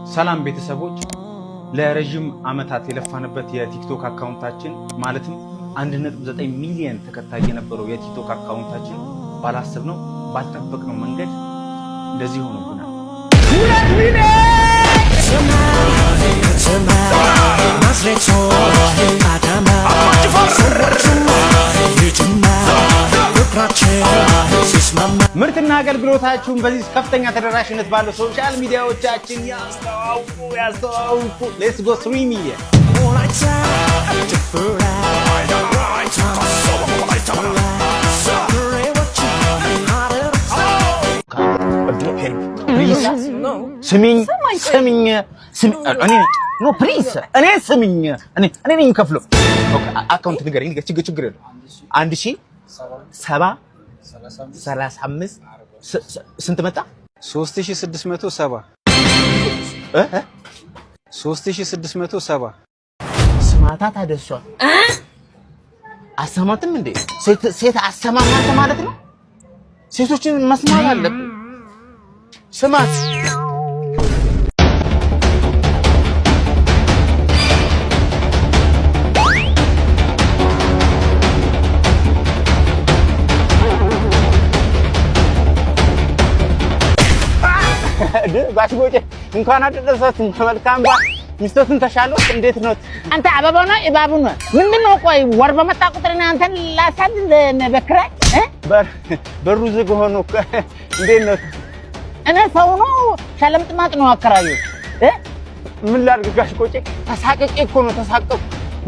ሰላም ቤተሰቦች ለረጅም አመታት የለፋንበት የቲክቶክ አካውንታችን ማለትም 1.9 ሚሊዮን ተከታይ የነበረው የቲክቶክ አካውንታችን ባላሰብነው ባልጠበቅነው መንገድ እንደዚህ ሆኖብናል። 2 ሚሊዮን ምርትና አገልግሎታችሁን በዚህ ከፍተኛ ተደራሽነት ባለው ሶሻል ሚዲያዎቻችን ያስተዋውቁ። ሌትስ ጎ 3 ሚሊዮን ስሚኝ ኖ ፕሊዝ እኔ ስሚኝ እኔ ነኝ ከፍሎ አካውንት ንገረኝ ችግር የለም 1070 ስንት መጣ 3670 ስማታ ታደሷ አሰማትም እንዴ ሴት አሰማማት ማለት ነው። ሴቶችን መስማት አለብን። ስማት ባሽጎጬ እንኳን አደረሳችሁ። መልካም ባ ሚስቶትን ተሻለው እንዴት ነው አንተ? አበባው ነው እባቡ ነው ምንድነው? ቆይ ወር በመጣ ቁጥር ነው አንተን ላሳድድ በክራይ በሩ ዝግ ሆኖ እንዴት ነው? እኔ ሰው ነው ሸለምጥማጥ ነው አከራዩ ምን ላድርግ ጋሽጎጬ? ተሳቀቄ እኮ ነው ተሳቀቁ።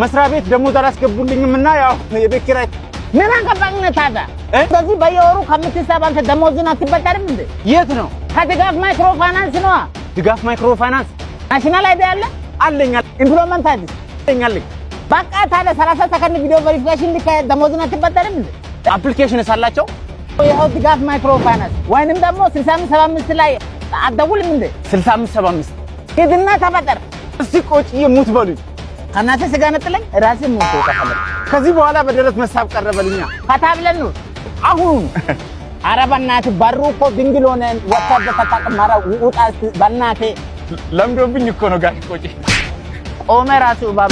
መስሪያ ቤት ደሞዝ አላስገቡልኝምና ያው የቤት ኪራይ ምን አገባኝ ታዲያ? በዚህ በየወሩ ከምትሰባ አንተ ደሞዝን አትበደርም እንዴ? የት ነው? ከድጋፍ ማይክሮ ፋይናንስ ነው። ድጋፍ ማይክሮ ፋይናንስ ናሽናል አይዲ አለኝ ኢምፕሎይመንት አለኝ። በቃ ታዲያ 30 ሰከንድ ቪዲዮ ቬሪፊኬሽን ልክ ደሞዝን አትበደርም እንዴ? አፕሊኬሽን ሳላቸው ይሄው ድጋፍ ማይክሮ ፋይናንስ ወይንም ደግሞ 6575 ላይ አደውልም እንዴ? 6575 ሂድና ተበደር። እስቲ ቆጭ ይሙት በሉኝ ከናተ ስጋ ነጥለኝ ራሴ ሞቶ ተፈለ። ከዚህ በኋላ በደረት መሳብ ቀረበልኛ ፈታብለን ነው አሁን አረባናት ባሩ እኮ ድንግል ሆነ ወጣበ ተጣቀማራ ውጣስ በእናቴ ለምዶብኝ እኮ ነው ጋሽ ቆጪ ቆመ ራሱ ባብ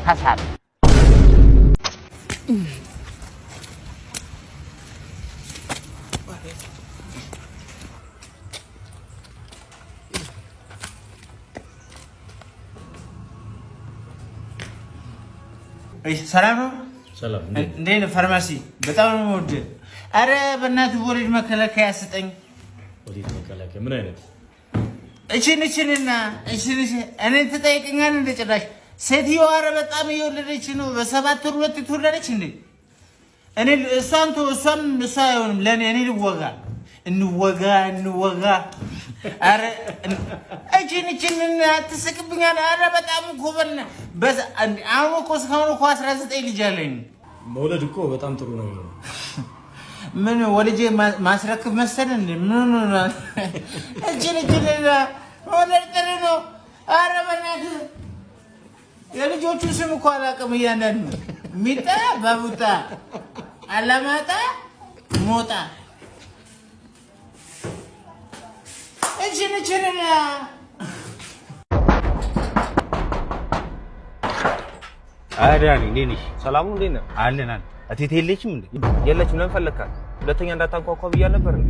ሐሳብ ሰላም እንዴት ነው? ፋርማሲ በጣም ነው ወደ አረ በእናትህ ወሊድ መከላከያ ያስጠኝ። ወሊድ መከላከያ ምን አይነት እቺንና እኔ ተጠይቀኛል እንደ ጭራሽ ሴትየዋ አረ በጣም እየወለደች ነው። በ7 ወር ሁለት ትወለደች እንዴ? እኔ እሷም አይሆንም ለኔ እኔ እንወጋ አረ እቺንና ተሰቅብኛል። አረ በጣም ኮበና በዛ አሁን እኮ እስካሁን እኮ 19 ልጅ አለኝ። መውለድ እኮ በጣም ጥሩ ነው። ምን ወልጄ ማስረክብ መሰለ እንዴ? ምን ነው እቺንና ወለድ ጥሩ ነው። አረ በእናትህ የልጆቹ ስም እኮ አላውቅም። እያንዳንዱ ሚጣ ባቡጣ አላማጣ ሞጣ እቺንና አዳኒ እንዴት ነሽ? ሰላም ነው? እንዴት ነው? አለን እቴቴ የለችም እንዴ? የለችም። ለምን ፈለካት? ሁለተኛ እንዳታንኳኳ ብያ ነበር እንዴ?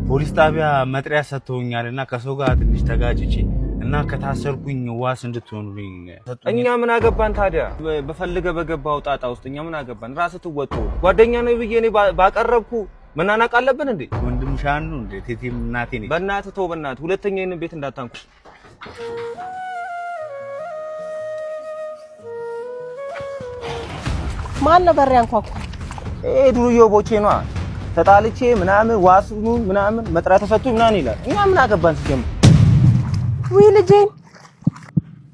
ፖሊስ ጣቢያ መጥሪያ ሰጥቶኛልና ከሰው ጋር ትንሽ ተጋጭቼ እና ከታሰርኩኝ ዋስ እንድትሆኑልኝ እኛ ምን አገባን ታዲያ? በፈልገ በገባው ጣጣ ውስጥ እኛ ምን አገባን? ራስህ ትወጡ። ጓደኛ ነው ብዬ እኔ ባቀረብኩ መናናቅ አለብን እንዴ? ወንድም ሻን ነው እንዴ? ቴቴም እናቴ ነኝ። በእናትህ ተው፣ በእናትህ ሁለተኛ ይሄንን ቤት እንዳታንኩ። ማን ነው በር ያንኳኳ? ዱርዬው ቦቼ ነዋ። ተጣልቼ ምናምን ዋስኑ ምናምን መጥራ ተሰጡ ምናምን ይላል። እኛ ምን አገባን ሲጀምር? ወይ ልጄን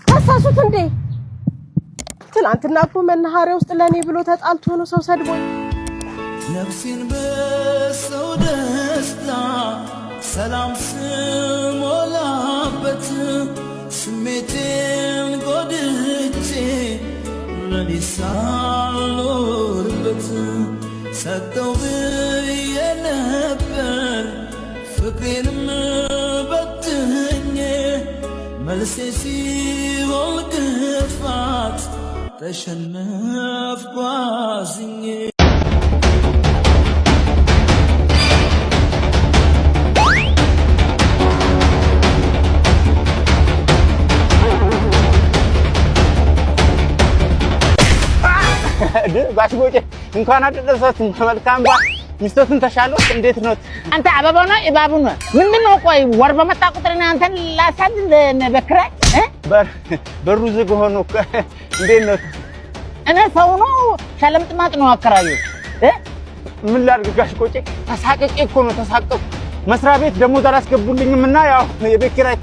ታሳሱት እንዴ? ትናንትና እኮ መናኸሪያ ውስጥ ለኔ ብሎ ተጣልቶ ነው ሰው ሰድቦኝ። ነፍሴን በሰው ደስታ ሰላም ስሞላበት ስሜቴን ጎድቼ ለኔ ሳልኖርበት ሰጠው ብዬ ነበር ፍቅሬንም በትኜ መልሴ ሲሆን ግፋት ተሸነፍኩ አዝኜ ጋሽ ጎጬ እንኳን አደረሰት መልካም በዓል ሚስቶትን ተሻለው እንዴት ነው አንተ አበባው ነው እባቡ ነው ምንድነው ቆይ ወር በመጣ ቁጥር ነው አንተን ላሳድ በክራይ በሩ ዝግ ሆኖ እንዴት ነው እኔ ሰው ነው ሸለምጥማጥ ነው አከራዩ ምን ላድርግ ጋሽ ጎጬ ተሳቀቄ እኮ ነው ተሳቀቁ መስሪያ ቤት ደሞዝ አላስገቡልኝምና ያው የቤት ኪራይ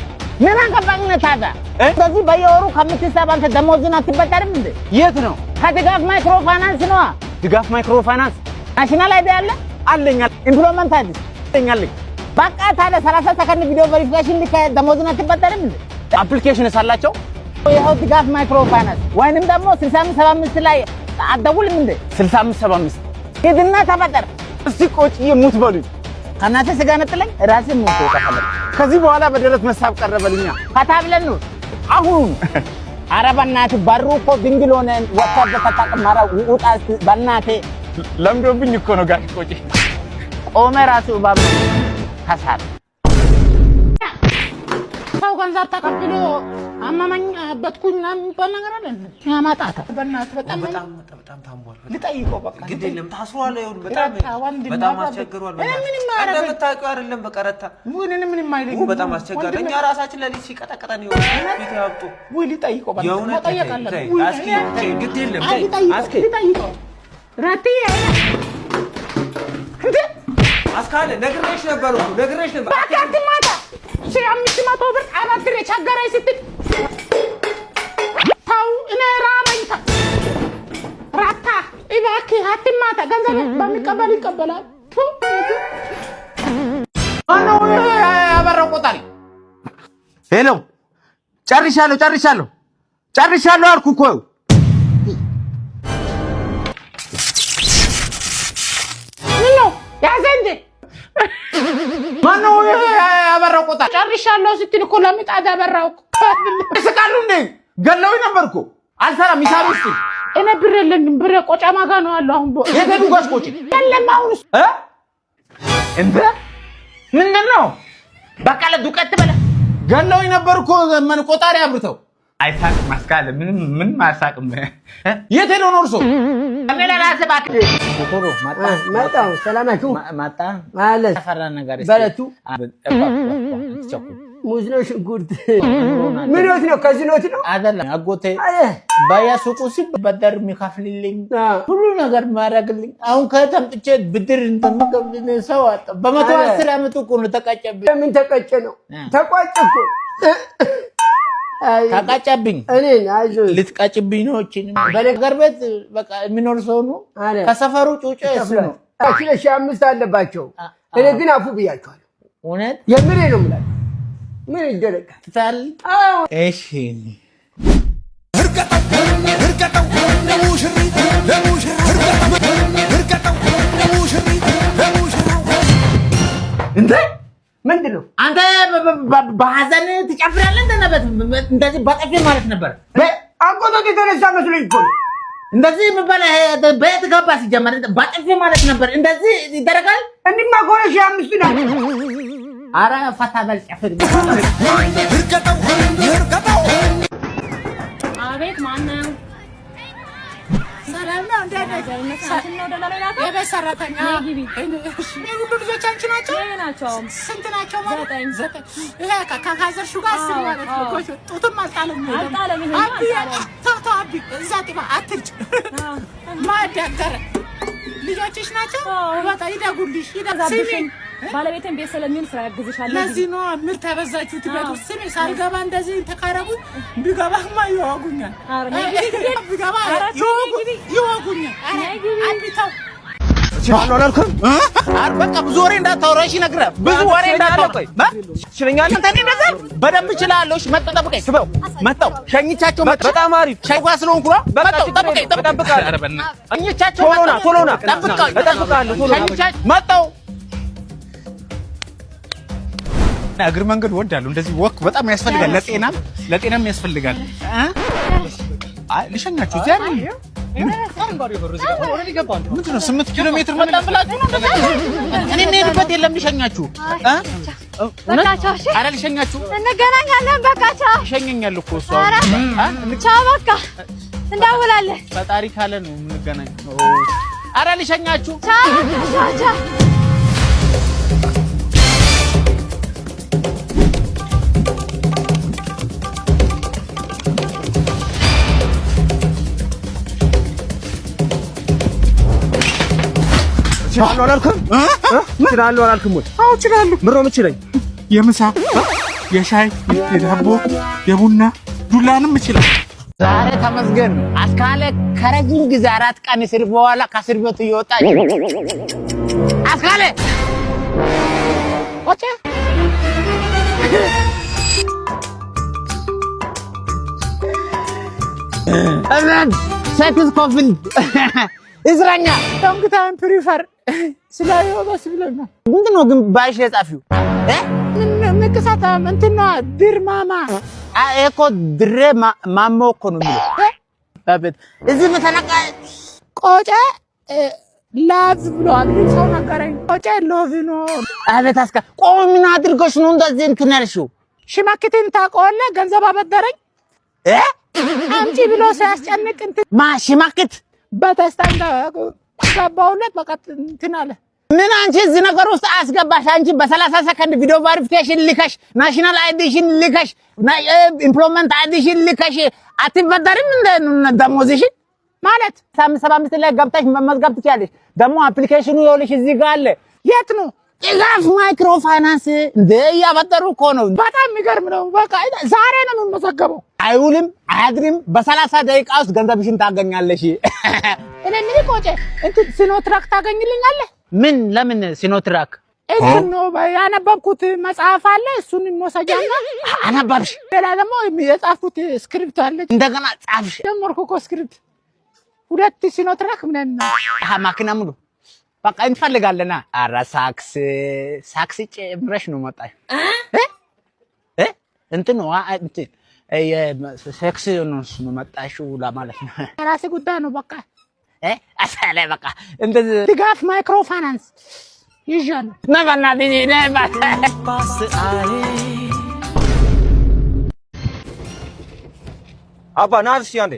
ምን አገባኝ ታዲያ እንደዚህ በየወሩ ከምትሰባ አንተ ደሞዝን አትበደርም እንዴ የት ነው ከድጋፍ ማይክሮ ፋይናንስ ነው ድጋፍ ማይክሮ ፋይናንስ ናሽናል አይዲ አለኝ ኢምፕሎይመንት አይዲ አለኝ በቃ ታዲያ 30 ሰከንድ ቪዲዮ ቬሪፊኬሽን ልከ ደሞዝን አትበደርም እንዴ አፕሊኬሽን ሳላቸው ይሄው ድጋፍ ማይክሮ ፋይናንስ ወይንም ደግሞ 6575 ላይ አደውልም እንዴ 6575 ይድና ተፈጠር እስቲ ቆጭ የሙት በሉኝ ከናተ ስጋ ነጥለኝ ራሴ ሞቶ ተፈለ ከዚህ በኋላ በደረት መሳብ ቀረበልኛ ፈታብለን ነው አሁን አረባናት ባሩ እኮ ድንግል ሆነ ወጣበት ተጣቀማራ ውጣ በእናቴ ለምዶብኝ እኮ ነው ጋሽ ቆጪ ቆመ ራሱ ባብ ታሳር ሰው ገንዘብ ተቀብሎ አማማኝ በትኩኝ ምናምን ነገር አለ ያማጣታ በእናት በጣም ታሟል ልጠይቀው በቃ ግድ የለም ታስሯል ይሁን በጣም አስቸግሯል እንደምታውቀው አይደለም በቀረታ ምንም የማይለኝ በጣም አስቸጋሪ እኛ ራሳችን ለሊት ሲቀጠቀጠን ይሁን ፊት ያብጡ ወይ ልጠይቀው በቃ መጠየቅ አለበት አስኪ ግድ የለም አስኪ ልጠይቀው ራቴ አስካለ ነግሬሽ ነበር አትማታ አምስት መቶ ብር አባትሬ ቸገረኝ ስትል ታው እኔ ራበኝ ራታ እባክህ አትማታ ገንዘብ በሚቀበል ይቀበላል ማነው ያበራው ቆጣሪ ሄሎ ጨርሻለሁ አልኩ እኮ ምነው ያዘንዴ ማነው ያበራው ቆጣሪ ጨርሻለሁ ስትል እኮ ለምጣድ ያበራው ስቃሉ እንዴ ገለው ነበርኩ አልሰራም ሂሳብ እስቲ እኔ ብር የለኝም ብር ቆጫማ ጋር ነው ያለው አሁን የገዱ ጋር ቆጭ የለም አሁን እንደ ምንድነው በቃለ ዱቀት በለ ገለው ነበርኩ ምን ቆጣሪ አብርተው አይሳቅ ማስካለ ምን ማሳቅም የት ሄዶ ነው እርሶ አመላላሰ ባክ ቶሎ ማጣው ሰላማችሁ ማጣ ማለት ተፈራ ነገር በለቱ ሙዝ ነው ሽንኩርት ምን ነው ከዚህኖት ነው አይደለም አጎቴ ባያሱቁ ሲበደር የሚከፍልልኝ ሁሉ ነገር ማረግልኝ አሁን ከተምጥቼ ብድር እንደምገብልኝ ሰው አጣ በ110 አመት እኮ ነው ተቀጨብኝ ምን ተቀጨ ነው ተቋጭ እኮ ታቃጫብኝ እኔ አይዞ ልትቃጭብኝ ነው እቺ በነገር ቤት በቃ የሚኖር ሰው ነው ከሰፈሩ ጩጬ እሱ ነው አክለሽ 5 አለባቸው እኔ ግን አፉ ብያቸዋለሁ እውነት የምሬ ነው ማለት ምን ይደረጋል ታል እሺ እርቀጣው ለሙሽሪት እንዴ ምንድነው አንተ በሐዘን ትጨፍራለህ እንደነበት እንደዚህ በጠፊ ማለት ነበር አቆጣጥ የተነሳ መስሎኝ እኮ እንደዚህ ምባል በየት ገባ ሲጀመር በጠፊ ማለት ነበር እንደዚህ ይደረጋል እንዲማ ጎረሽ 5 ነው አራ ፈታ በል ጨፍር እርቀጣው አቤት ማነው ሰላም ነው እንደነገር ነው ደላላ የቤት ሰራተኛ ግቢ ሁሉ ልጆች አንቺ ናቸው ስንት ናቸው ማለት 9 ይሄ ከካዘርሹ ጋር ማለት ነው ጡቱን ማጣለም አቢ እዛት አትርጭ ማዳገረ ልጆችሽ ናቸው ወጣ ይደጉልሽ ይደጉልሽ ባለቤቴን ቤት ስለሚል ስራ ያግዝሻል ለዚህ ነው ምር ተበዛችሁ ትበቱ ስሜ ሳልገባ እንደዚህ ተካረጉ ቢገባማ ይዋጉኛል ቢገባ ይዋጉኛል አንቢታው አልወለልኩም በቃ ብዙ ወሬ እንዳታወራሽ ነግረ ብዙ ወሬ እንዳታወራሽ ይችላል አንተ እንደዛ በደንብ ይችላልሽ መጣጣብቀኝ ስበው መጣው ሸኝቻቸው በጣም አሪፍ ሸጓ ስለሆንኩ መጣው ጠብቀኝ ኧረ በእና ሸኝቻቸው ቶሎና ጠብቀኝ ሸኝቻቸው መጣው እግር መንገድ ወዳለሁ እንደዚህ ወክ በጣም ያስፈልጋል ለጤናም ያስፈልጋል አይ ልሸኛችሁ እዚያ ነው ምንድነው 8 ኪሎ ሜትር መጣን ብላችሁ ነው እኔ እንሄድበት የለም ልሸኛችሁ ኧረ ልሸኛችሁ እንገናኛለን በቃ ቻው ይሸኘኛል እኮ እሷ ቻው በቃ እንደውላለን ፈጣሪ ካለ ነው የምንገናኘው ኧረ ልሸኛችሁ ቻው ቻው እችላለሁ አላልክም ወይ? አዎ እችላለሁ። ምሮ ምችለኝ የምሳ የሻይ የዳቦ የቡና ዱላንም እችላለሁ። ዛሬ ተመስገን አስካለ ከረጅም ጊዜ 4 ቀን እስር በኋላ ከእስር ቤቱ ይወጣች አስካለ ወጣ አብራን ሰትስ ኮፍል እስረኛ ዶንት ታይም ፕሪፈር ስላየውስ ብለና ምንድነው ግን ባይሽ የጻፊው ምን ንቅሳታ እንትና ድርማማ እኮ ድሬ ማሞ እኮ ነው የሚለው አቤት እዚህ መተናቃ ቆጨ ላቭ ብሏል ሰው ነገረኝ ቆጨ ሎቭ ነው አቤት አስካ ቆይ ምን አድርገሽ ነው እንደዚህ እንትን ያልሽው ሽማክትን ታውቀዋለህ ገንዘብ አበደረኝ አንቺ ብሎ ሲያስጨንቅ እንትን ማሽማክት በተስታንጋ ገባውለት በቃ እንትን አለ ምን አንቺ እዚህ ነገር ውስጥ አስገባሽ አንቺ በ30 ሰከንድ ቪዲዮ ቬሪፊኬሽን ልከሽ ናሽናል አይዲሽን ልከሽ ኢምፕሎይመንት አይዲሽን ልከሽ አትበደርም እንደ ደሞዝሽ ማለት 75 ላይ ገብተሽ መመዝገብ ትችያለሽ ደግሞ አፕሊኬሽኑ ይኸውልሽ እዚህ ጋር አለ የት ነው ኢጋፍ ማይክሮ ፋይናንስ እንደ ያበደሩ እኮ ነው በጣም የሚገርም ነው በቃ ዛሬ ነው የምመዘገበው አይውልም አያድርም በ30 ደቂቃ ውስጥ ገንዘብሽን ታገኛለሽ እኔ ምን ቆጨ እንትን ሲኖትራክ ታገኝልኛለህ ምን ለምን ሲኖትራክ እንትን ነው ያነበብኩት መጽሐፍ አለ እሱን እንወሰጃና አነበብሽ ሌላ ደግሞ የጻፍኩት ስክሪፕት አለ እንደገና ጻፍሽ ደምርኩ እኮ ስክሪፕት 2 ሲኖትራክ ምን ነው ማኪና ሙሉ በቃ እንፈልጋለና አራ ሳክስ ጨምረሽ ነው መጣሽ እንትን ነው እንትን ሴክስ ነው መጣሽው ለማለት ነው ራሴ ጉዳይ ነው በቃ አሳለ በቃ እንደዚህ ድጋፍ ማይክሮ ፋይናንስ ይዣለሁ ነባና ዲኒ ነባ አባ ናርሲ አንዴ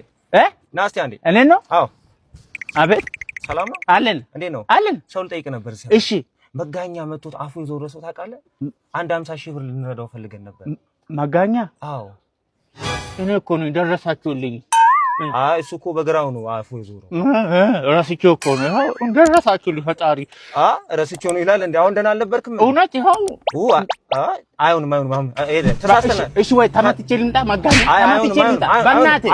ናስቲ አንዴ እኔ ነው አዎ አቤት ሰላም ነው አለን እንዴ ነው አለን ሰው ልጠይቅ ነበር እሺ መጋኛ መጥቶት አፉ ይዞረ ሰው ታውቃለህ 50 ብር ልንረዳው ፈልገን ነበር መጋኛ አዎ እኔ እኮ ነው ደረሳችሁልኝ እሱ እኮ በግራው ነው አፉ ይዞረ ራስቸው እኮ ነው ደረሳችሁልኝ ፈጣሪ ራስቸው ነው ይላል እንዴ አሁን ደህና አልነበርክም እውነት ይኸው አይሆንም ተሳስተናል እሺ ወይ ተመትቼ ልምጣ መጋኛ ተመትቼ ልምጣ በእናትህ